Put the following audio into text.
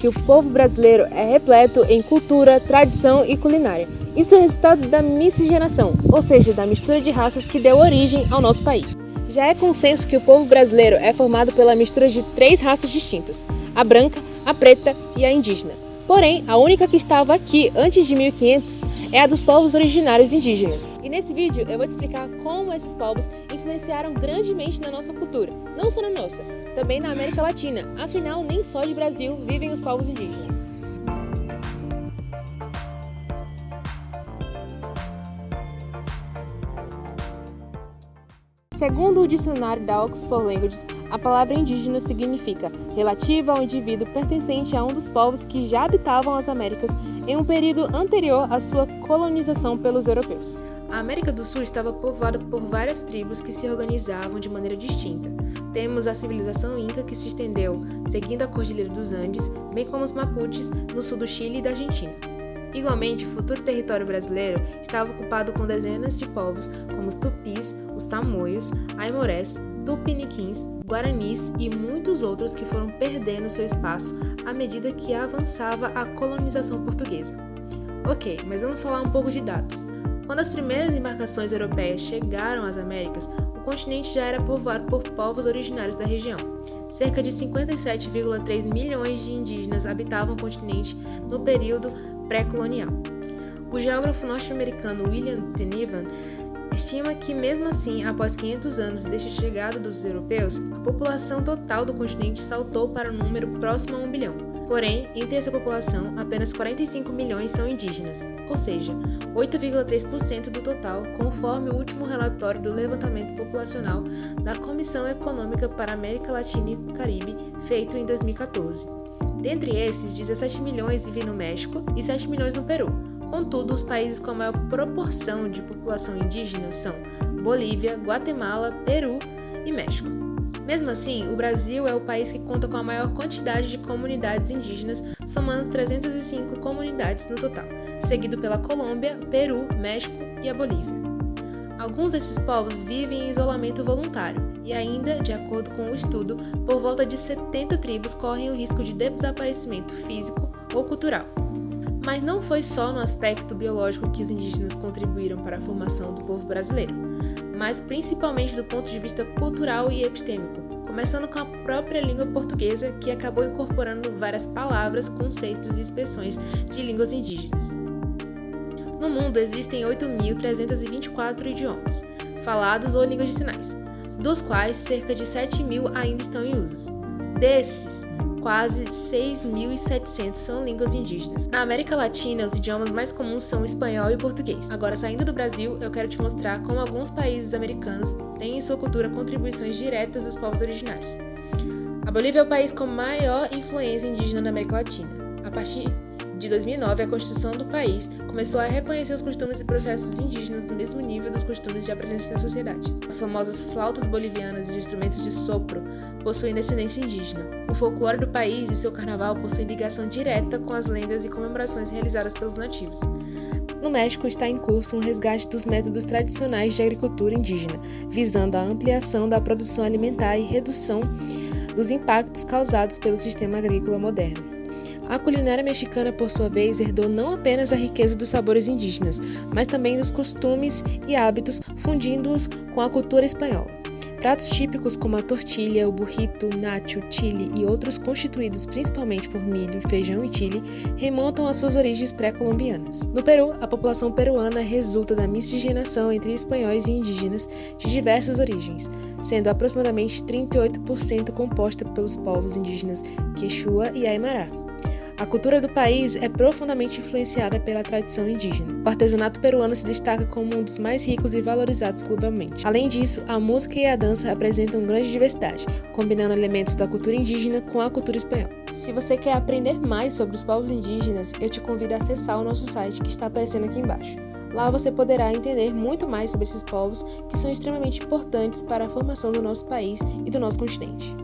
que o povo brasileiro é repleto em cultura, tradição e culinária. Isso é resultado da miscigenação, ou seja, da mistura de raças que deu origem ao nosso país. Já é consenso que o povo brasileiro é formado pela mistura de 3 raças distintas: a branca, a preta e a indígena. Porém, a única que estava aqui antes de 1500 é a dos povos originários indígenas. E nesse vídeo eu vou te explicar como esses povos influenciaram grandemente na nossa cultura, não só na nossa, também na América Latina, afinal nem só de Brasil vivem os povos indígenas. Segundo o dicionário da Oxford Languages, a palavra indígena significa relativa ao indivíduo pertencente a um dos povos que já habitavam as Américas em um período anterior à sua colonização pelos europeus. A América do Sul estava povoada por várias tribos que se organizavam de maneira distinta. Temos a civilização Inca, que se estendeu seguindo a Cordilheira dos Andes, bem como os Mapuches no sul do Chile e da Argentina. Igualmente, o futuro território brasileiro estava ocupado com dezenas de povos, como os tupis, os tamoios, aimorés, tupiniquins, guaranis e muitos outros que foram perdendo seu espaço à medida que avançava a colonização portuguesa. Ok, mas vamos falar um pouco de dados. Quando as primeiras embarcações europeias chegaram às Américas, o continente já era povoado por povos originários da região. Cerca de 57,3 milhões de indígenas habitavam o continente no período pré-colonial. O geógrafo norte-americano William Denevan estima que, mesmo assim, após 500 anos desde a chegada dos europeus, a população total do continente saltou para um número próximo a 1 bilhão. Porém, entre essa população, apenas 45 milhões são indígenas, ou seja, 8,3% do total, conforme o último relatório do levantamento populacional da Comissão Econômica para a América Latina e Caribe, feito em 2014. Dentre esses, 17 milhões vivem no México e 7 milhões no Peru. Contudo, os países com a maior proporção de população indígena são Bolívia, Guatemala, Peru e México. Mesmo assim, o Brasil é o país que conta com a maior quantidade de comunidades indígenas, somando 305 comunidades no total, seguido pela Colômbia, Peru, México e a Bolívia. Alguns desses povos vivem em isolamento voluntário e ainda, de acordo com o estudo, por volta de 70 tribos correm o risco de desaparecimento físico ou cultural. Mas não foi só no aspecto biológico que os indígenas contribuíram para a formação do povo brasileiro, mas principalmente do ponto de vista cultural e epistêmico, começando com a própria língua portuguesa, que acabou incorporando várias palavras, conceitos e expressões de línguas indígenas. No mundo existem 8.324 idiomas, falados ou línguas de sinais, dos quais cerca de 7.000 ainda estão em uso. Desses, quase 6.700 são línguas indígenas. Na América Latina, os idiomas mais comuns são o espanhol e o português. Agora, saindo do Brasil, eu quero te mostrar como alguns países americanos têm em sua cultura contribuições diretas dos povos originários. A Bolívia é o país com maior influência indígena na América Latina. A partir de 2009, a Constituição do país começou a reconhecer os costumes e processos indígenas no mesmo nível dos costumes já presentes na sociedade. As famosas flautas bolivianas e instrumentos de sopro possuem descendência indígena. O folclore do país e seu carnaval possuem ligação direta com as lendas e comemorações realizadas pelos nativos. No México está em curso um resgate dos métodos tradicionais de agricultura indígena, visando a ampliação da produção alimentar e redução dos impactos causados pelo sistema agrícola moderno. A culinária mexicana, por sua vez, herdou não apenas a riqueza dos sabores indígenas, mas também dos costumes e hábitos, fundindo-os com a cultura espanhola. Pratos típicos como a tortilha, o burrito, nacho, chile e outros constituídos principalmente por milho, feijão e chile, remontam às suas origens pré-colombianas. No Peru, a população peruana resulta da miscigenação entre espanhóis e indígenas de diversas origens, sendo aproximadamente 38% composta pelos povos indígenas Quechua e Aymara. A cultura do país é profundamente influenciada pela tradição indígena. O artesanato peruano se destaca como um dos mais ricos e valorizados globalmente. Além disso, a música e a dança apresentam grande diversidade, combinando elementos da cultura indígena com a cultura espanhola. Se você quer aprender mais sobre os povos indígenas, eu te convido a acessar o nosso site que está aparecendo aqui embaixo. Lá você poderá entender muito mais sobre esses povos que são extremamente importantes para a formação do nosso país e do nosso continente.